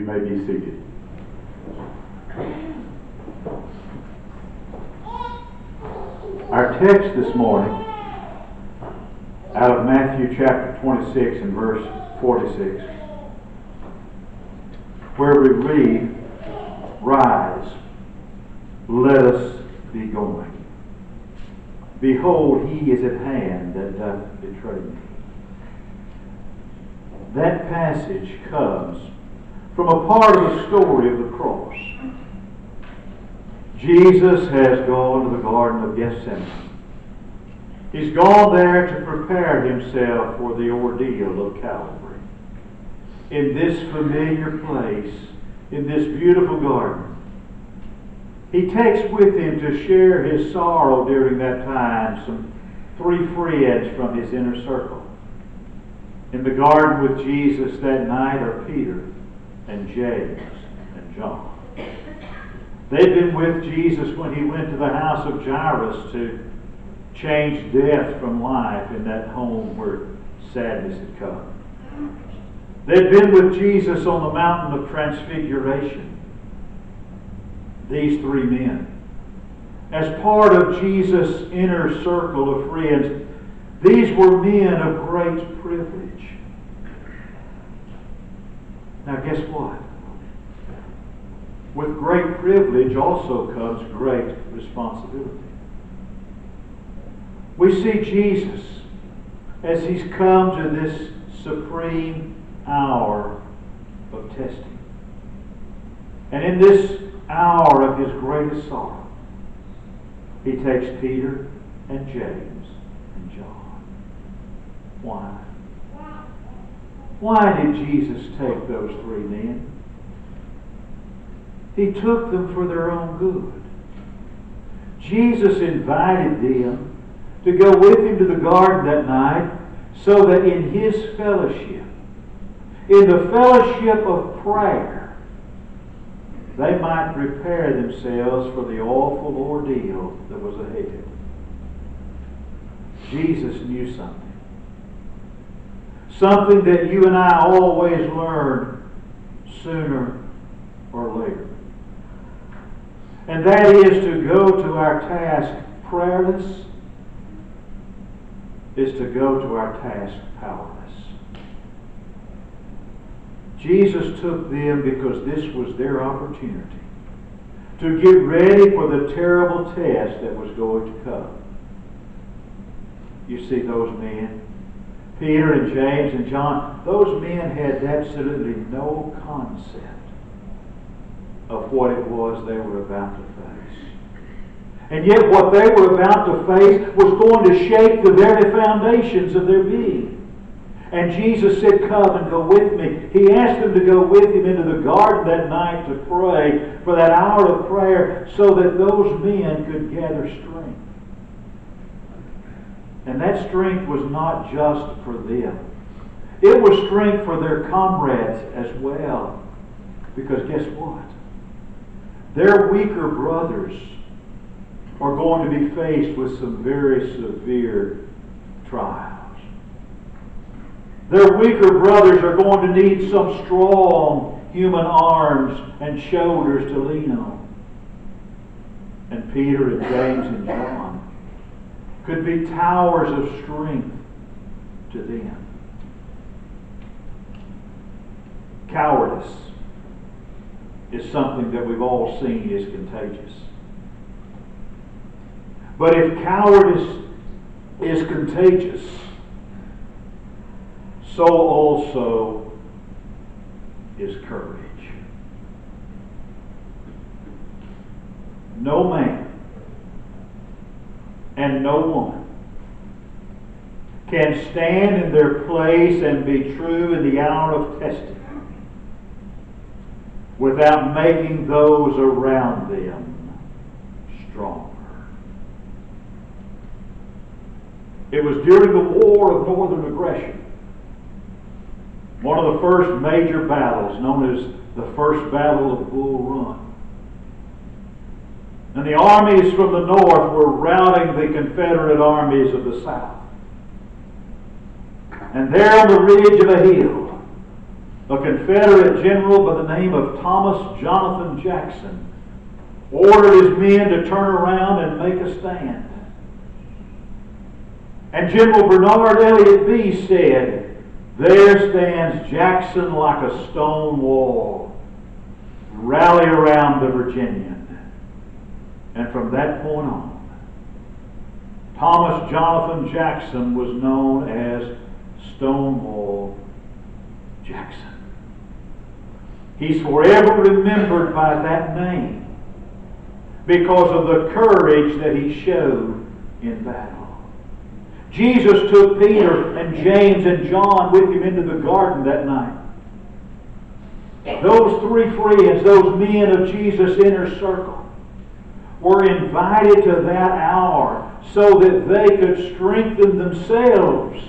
may be seated. Our text this morning, out of Matthew chapter 26 and verse 46, where we read, "Rise, let us be going. Behold, he is at hand that doth betray me." That passage comes from a part of the story of the cross. Jesus has gone to the Garden of Gethsemane. He's gone there to prepare himself for the ordeal of Calvary. In this familiar place, in this beautiful garden, he takes with him to share his sorrow during that time some 3 friends from his inner circle. In the garden with Jesus that night are Peter and James and John. They'd been with Jesus when he went to the house of Jairus to change death from life in that home where sadness had come. They'd been with Jesus on the mountain of transfiguration. These 3 men, as part of Jesus' inner circle of friends, these were men of great privilege. Now guess what? With great privilege also comes great responsibility. We see Jesus as he's come to this supreme hour of testing. And in this hour of his greatest sorrow, he takes Peter and James and John. Why? Why did Jesus take those 3 men? He took them for their own good. Jesus invited them to go with him to the garden that night so that in his fellowship, in the fellowship of prayer, they might prepare themselves for the awful ordeal that was ahead. Jesus knew something. Something that you and I always learn sooner or later. And that is to go to our task prayerless is to go to our task powerless. Jesus took them because this was their opportunity to get ready for the terrible test that was going to come. You see those men, Peter and James and John, those men had absolutely no concept of what it was they were about to face. And yet what they were about to face was going to shake the very foundations of their being. And Jesus said, "Come and go with me." He asked them to go with him into the garden that night to pray for that hour of prayer so that those men could gather strength. And that strength was not just for them. It was strength for their comrades as well. Because guess what? Their weaker brothers are going to be faced with some very severe trials. Their weaker brothers are going to need some strong human arms and shoulders to lean on. And Peter and James and John could be towers of strength to them. Cowardice is something that we've all seen is contagious. But if cowardice is contagious, so also is courage. No man and no woman can stand in their place and be true in the hour of testing without making those around them stronger. It was during the War of Northern Aggression, one of the first major battles, known as the First Battle of Bull Run. And the armies from the north were routing the Confederate armies of the south. And there on the ridge of a hill, a Confederate general by the name of Thomas Jonathan Jackson ordered his men to turn around and make a stand. And General Bernard Elliott Bee said, "There stands Jackson like a stone wall. Rally around the Virginian." And from that point on, Thomas Jonathan Jackson was known as Stonewall Jackson. He's forever remembered by that name because of the courage that he showed in battle. Jesus took Peter and James and John with him into the garden that night. Those three friends, those men of Jesus' inner circle, were invited to that hour so that they could strengthen themselves,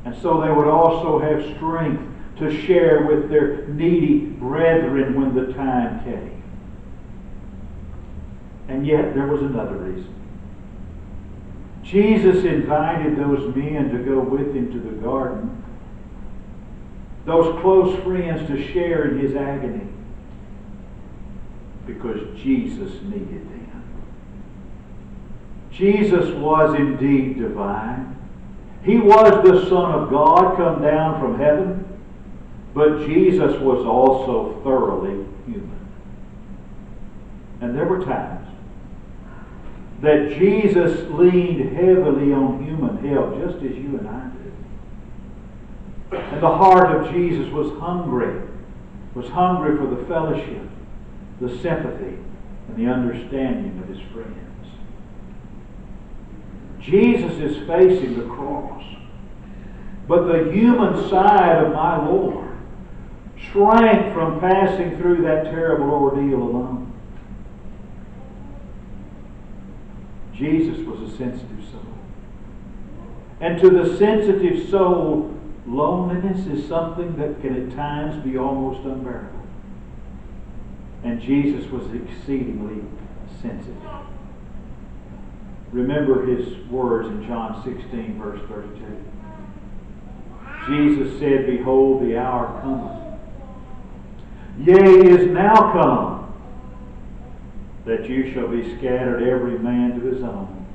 and so they would also have strength to share with their needy brethren when the time came. And yet there was another reason. Jesus invited those men to go with him to the garden, those close friends to share in his agony, because Jesus needed them. Jesus was indeed divine. He was the Son of God come down from heaven, but Jesus was also thoroughly human. And there were times that Jesus leaned heavily on human help, just as you and I do. And the heart of Jesus was hungry for the fellowship, the sympathy, and the understanding of his friends. Jesus is facing the cross, but the human side of my Lord shrank from passing through that terrible ordeal alone. Jesus was a sensitive soul. And to the sensitive soul, loneliness is something that can at times be almost unbearable. And Jesus was exceedingly sensitive. Remember his words in John 16, verse 32. Jesus said, "Behold, the hour cometh, yea, is now come, that you shall be scattered every man to his own,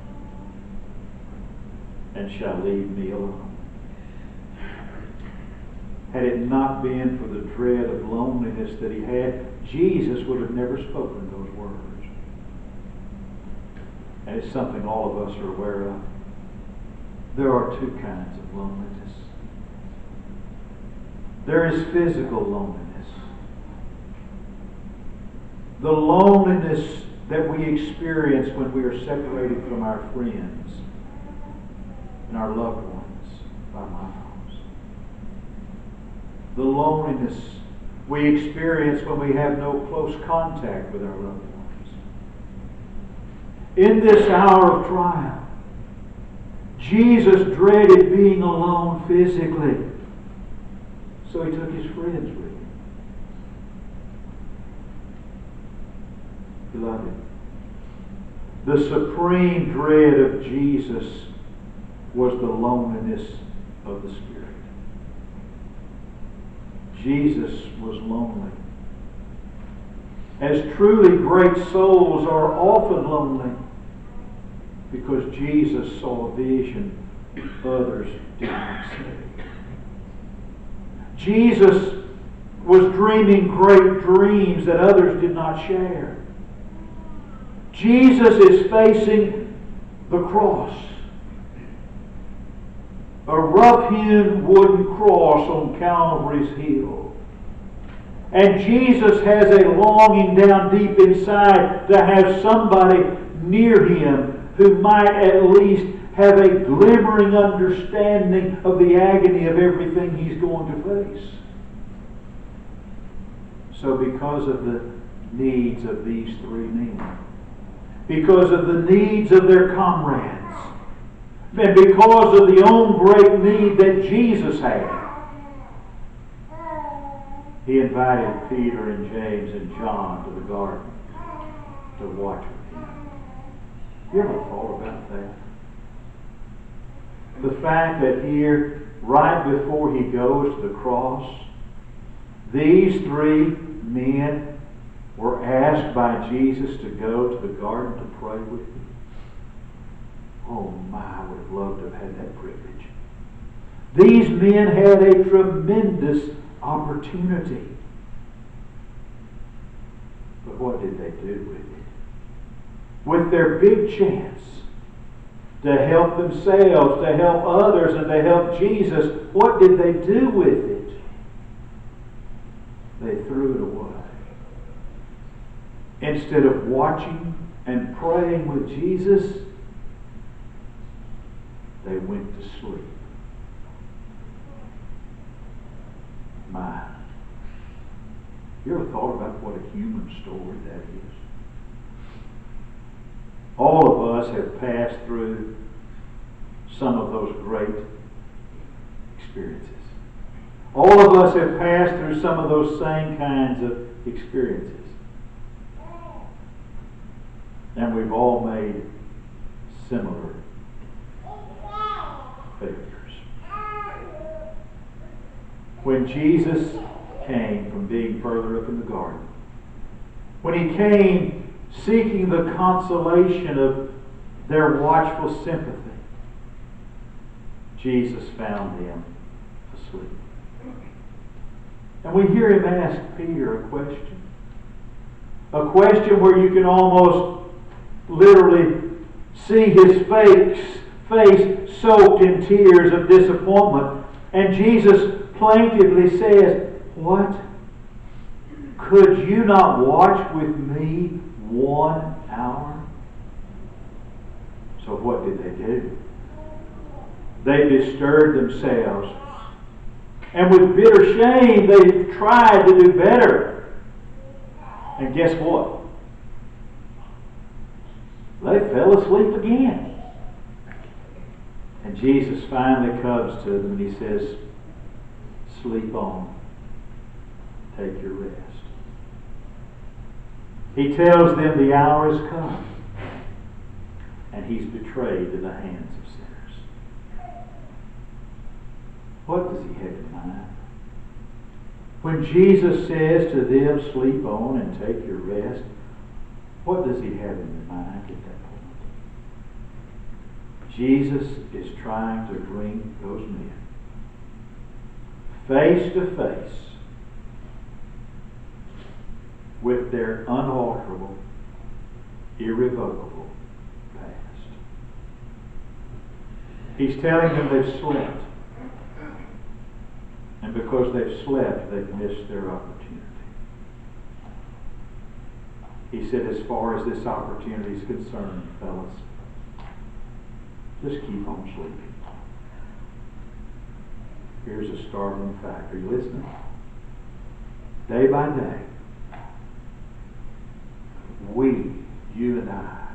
and shall leave me alone." Had it not been for the dread of loneliness that he had, Jesus would have never spoken those words. And it's something all of us are aware of. There are two kinds of loneliness. There is physical loneliness. The loneliness that we experience when we are separated from our friends and our loved ones by miles. The loneliness we experience when we have no close contact with our loved ones. In this hour of trial, Jesus dreaded being alone physically, so he took his friends with him. Beloved, the supreme dread of Jesus was the loneliness of the Spirit. Jesus was lonely. As truly great souls are often lonely because Jesus saw a vision others did not see. Jesus was dreaming great dreams that others did not share. Jesus is facing the cross, a rough-hewn wooden cross on Calvary's hill. And Jesus has a longing down deep inside to have somebody near him who might at least have a glimmering understanding of the agony of everything he's going to face. So because of the needs of these three men, because of the needs of their comrades, and because of the own great need that Jesus had, he invited Peter and James and John to the garden to watch with him. You ever thought about that? The fact that here, right before he goes to the cross, These three men were asked by Jesus to go to the garden to pray with him. Oh my, I would have loved to have had that privilege. These men had a tremendous opportunity. But what did they do with it? With their big chance to help themselves, to help others, and to help Jesus, what did they do with it? They threw it away. Instead of watching and praying with Jesus, they went to sleep. My. You ever thought about what a human story that is? All of us have passed through some of those great experiences. All of us have passed through some of those same kinds of experiences. And we've all made similar failures. When Jesus came from being further up in the garden, when he came seeking the consolation of their watchful sympathy, Jesus found them asleep. And we hear him ask Peter a question. A question where you can almost literally see his face soaked in tears of disappointment. And Jesus plaintively says, "What? Could you not watch with me 1 hour?" So what did they do? They bestirred themselves. And with bitter shame, they tried to do better. And guess what? They fell asleep again. And Jesus finally comes to them and he says, "Sleep on. Take your rest." He tells them the hour has come. And he's betrayed to the hands of sinners. What does he have in mind? When Jesus says to them, "Sleep on and take your rest," what does he have in mind at that point? Jesus is trying to bring those men face to face with their unalterable, irrevocable past. He's telling them they've slept. And because they've slept, they've missed their opportunity. He said, as far as this opportunity is concerned, fellas, just keep on sleeping. Here's a startling fact. Are you listening? Day by day, we, you and I,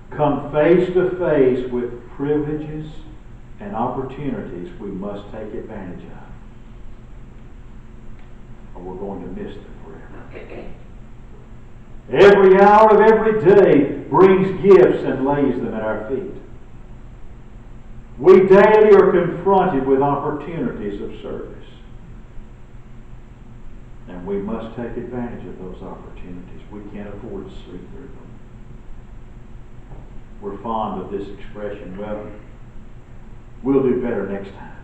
come face to face with privileges and opportunities we must take advantage of, or we're going to miss them forever. Every hour of every day brings gifts and lays them at our feet. We daily are confronted with opportunities of service. And we must take advantage of those opportunities. We can't afford to sleep through them. We're fond of this expression, well, we'll do better next time.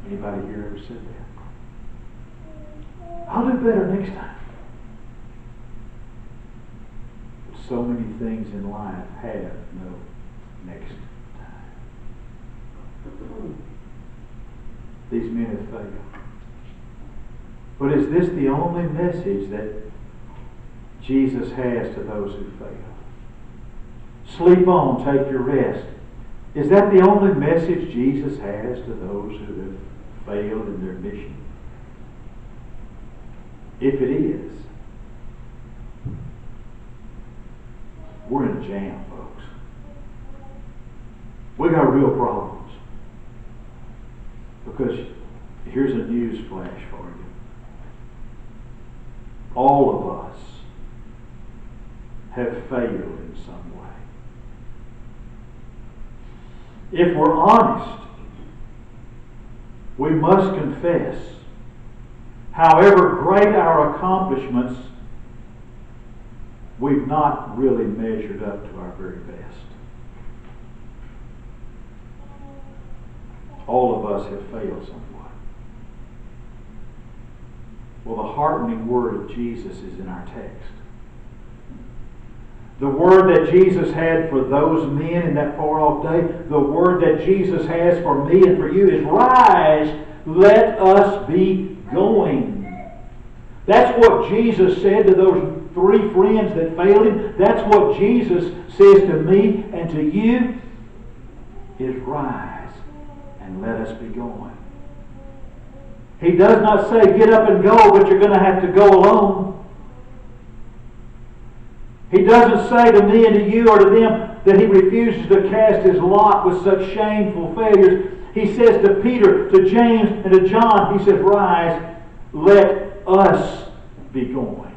Anybody here ever said that? I'll do better next time. But so many things in life have no next time. These men have failed. But is this the only message that Jesus has to those who fail? Sleep on, take your rest. Is that the only message Jesus has to those who have failed in their mission? If it is, we're in a jam, folks. We got real problems. Because here's a news flash for you. All of us have failed in some way. If we're honest, We must confess, however great our accomplishments, we've not really measured up to our very best. All of us have failed somewhat. Well, the heartening word of Jesus is in our text. The word that Jesus had for those men in that far-off day, the word that Jesus has for me and for you is, rise, let us be going. That's what Jesus said to those 3 friends that failed Him. That's what Jesus says to me and to you, is rise and let us be going. He does not say get up and go, but you're going to have to go alone. He doesn't say to me and to you or to them that He refuses to cast His lot with such shameful failures. He says to Peter, to James, and to John, He says, rise, let us be going.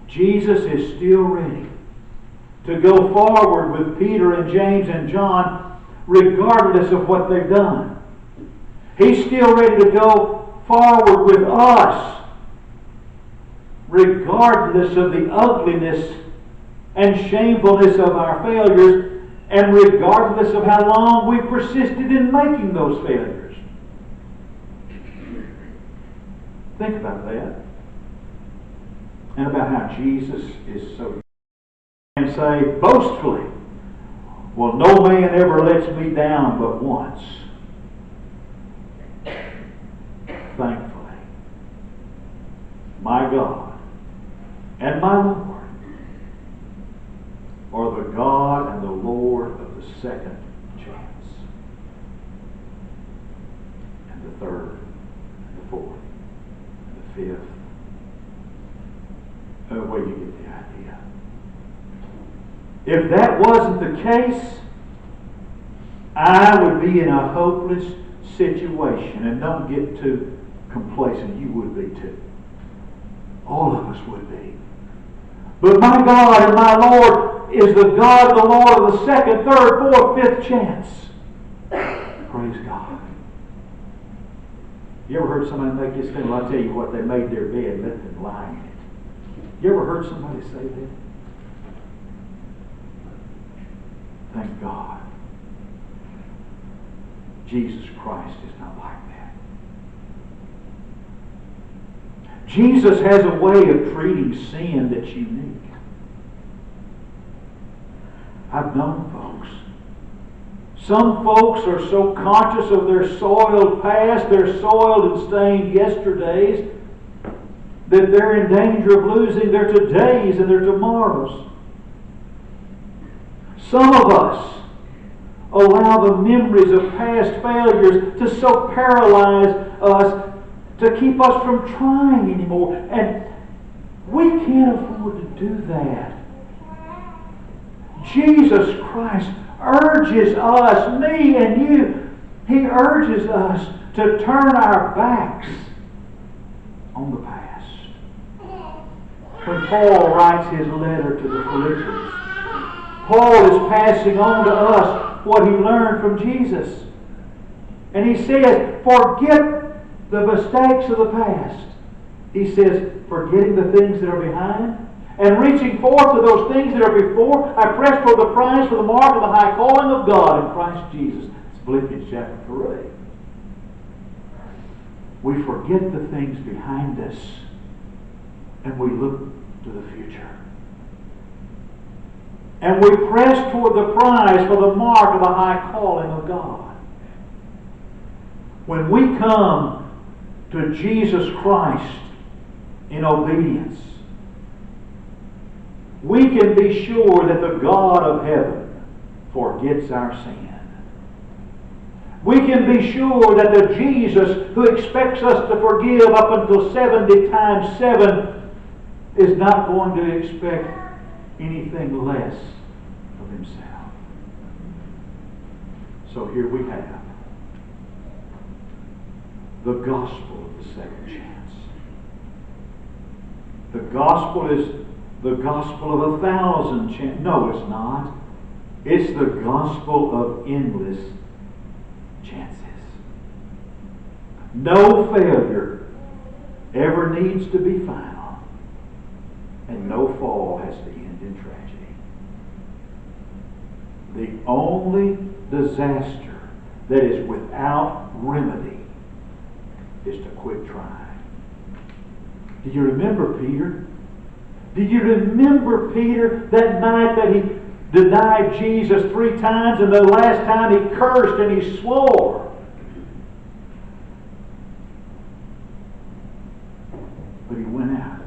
Jesus is still ready to go forward with Peter and James and John regardless of what they've done. He's still ready to go forward with us regardless of the ugliness and shamefulness of our failures, and regardless of how long we've persisted in making those failures. Think about that. And about how Jesus is so... and say boastfully, well, no man ever lets me down but once. Thankfully, my God and my Lord are the God and the Lord of the second chance, and the third, and the fourth, and the fifth. Well, you get the idea. If that wasn't the case, I would be in a hopeless situation. And don't get too complacent. You would be too. All of us would be. But my God and my Lord is the God of the Lord of the second, third, fourth, fifth chance. Praise God. You ever heard somebody make this thing? Well, I'll tell you what, they made their bed and let them lie in it. You ever heard somebody say that? Thank God. Jesus Christ is not like that. Jesus has a way of treating sin that's unique. I've known folks. Some folks are so conscious of their soiled past, their soiled and stained yesterdays, that they're in danger of losing their todays and their tomorrows. Some of us allow the memories of past failures to so paralyze us to keep us from trying anymore. And we can't afford to do that. Jesus Christ urges us, me and you, He urges us to turn our backs on the past. When Paul writes his letter to the Philippians, Paul is passing on to us what he learned from Jesus. And he says, forget the mistakes of the past. He says, forgetting the things that are behind, and reaching forth to those things that are before, I press toward the prize for the mark of the high calling of God in Christ Jesus. It's Philippians chapter 3. We forget the things behind us, and we look to the future. And we press toward the prize for the mark of the high calling of God. When we come to Jesus Christ in obedience, we can be sure that the God of heaven forgets our sin. We can be sure that the Jesus who expects us to forgive up until 70 times 7 is not going to expect anything less of Himself. So here we have the gospel of the second chance. The gospel is the gospel of 1,000 chances. No, it's not. It's the gospel of endless chances. No failure ever needs to be final, and no fall has to end in tragedy. The only disaster that is without remedy is to quit trying. Do you remember Peter? Do you remember Peter that night that he denied Jesus 3 times, and the last time he cursed and he swore? But he went out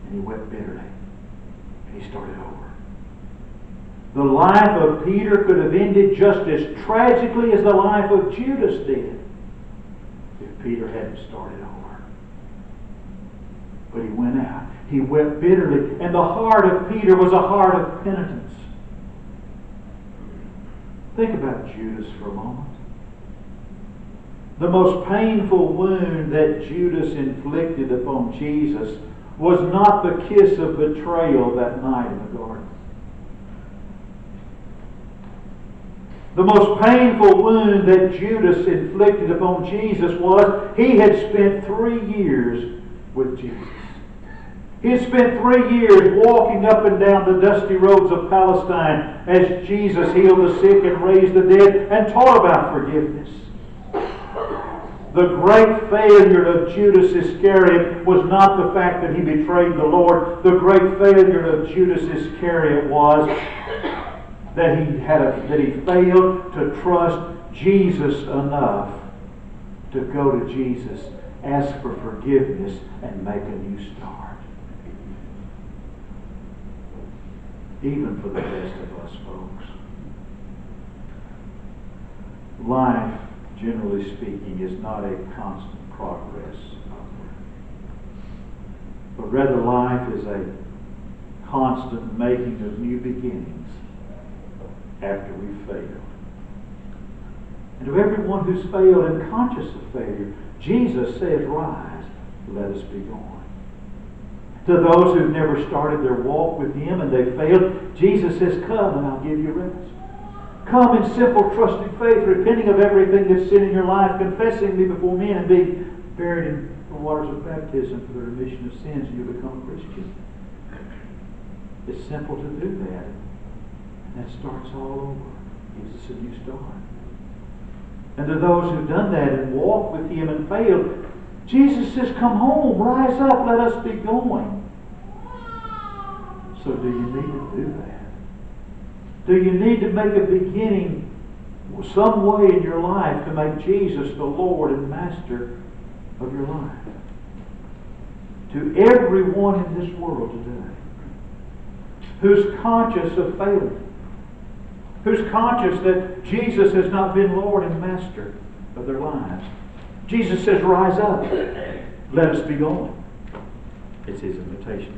and he wept bitterly and he started over. The life of Peter could have ended just as tragically as the life of Judas did if Peter hadn't started over. But he went out. He wept bitterly. And the heart of Peter was a heart of penitence. Think about Judas for a moment. The most painful wound that Judas inflicted upon Jesus was not the kiss of betrayal that night in the garden. The most painful wound that Judas inflicted upon Jesus was he had spent 3 years with Jesus. He had spent 3 years walking up and down the dusty roads of Palestine as Jesus healed the sick and raised the dead and taught about forgiveness. The great failure of Judas Iscariot was not the fact that he betrayed the Lord. The great failure of Judas Iscariot was that he failed to trust Jesus enough to go to Jesus, ask for forgiveness, and make a new start. Even for the best of us, folks. Life, generally speaking, is not a constant progress upward. But rather life is a constant making of new beginnings after we've failed. And to everyone who's failed and conscious of failure, Jesus says, "Rise, let us be going." To those who've never started their walk with Him and they failed, Jesus says, "Come and I'll give you rest. Come in simple, trusting faith, repenting of everything that's sin in your life, confessing me before men, and being buried in the waters of baptism for the remission of sins, and you'll become a Christian." It's simple to do that. And that starts all over. Gives us a new start. And to those who've done that and walked with Him and failed, Jesus says, "Come home, rise up, let us be going." So do you need to do that? Do you need to make a beginning some way in your life to make Jesus the Lord and Master of your life? To everyone in this world today who's conscious of failing, who's conscious that Jesus has not been Lord and Master of their lives, Jesus says, "Rise up, let us be going." It's His invitation.